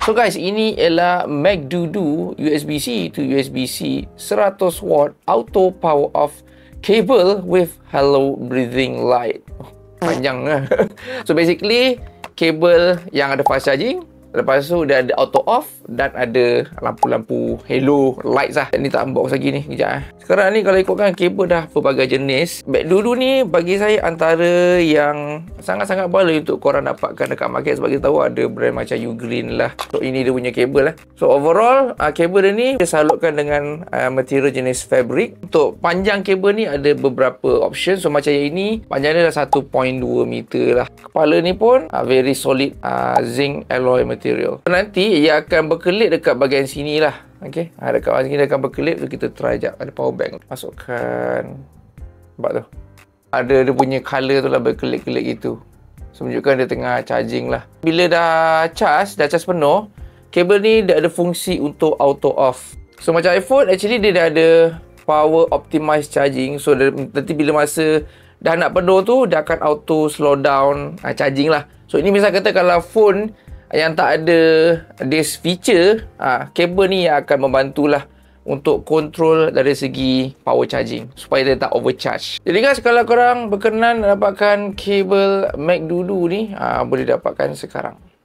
So guys, ini ialah MacDoodoo USB-C to USB-C 100 watt auto power off cable with Hello Breathing light. Panjang lah. So basically, kabel yang ada fast charging, lepas tu dia ada auto off dan ada lampu-lampu hello lights lah. Ni tak unbox lagi ni, kejap. Sekarang ni kalau ikutkan kabel dah berbagai jenis. MacDoodoo ni bagi saya antara yang sangat-sangat boleh untuk korang dapatkan dekat market, sebab kita tahu ada brand macam Ugreen lah. So ini dia punya kabel lah. So overall kabel dia ni dia salutkan dengan material jenis fabric. Untuk panjang kabel ni ada beberapa option. So macam yang ini panjangnya dah 1.2 meter lah. Kepala ni pun very solid zinc alloy material. So, nanti ia akan berkelip dekat bahagian sini lah. Okay, dekat bahagian sini dia akan berkelip. So kita try jap. Ada power bank, masukkan. Nampak tu, ada dia punya color tu lah, berkelip-kelip gitu. So menunjukkan dia tengah charging lah. Bila dah charge penuh, kabel ni dia ada fungsi untuk auto off. So macam iPhone, actually dia dah ada power optimized charging. So nanti bila masa dah nak penuh tu, dia akan auto slow down charging lah. So ini misal kata kalau phone yang tak ada this feature, kabel ni akan membantulah untuk kontrol dari segi power charging supaya dia tak overcharge. Jadi guys, kalau korang berkenan dapatkan kabel MacDoodoo ni, boleh dapatkan sekarang.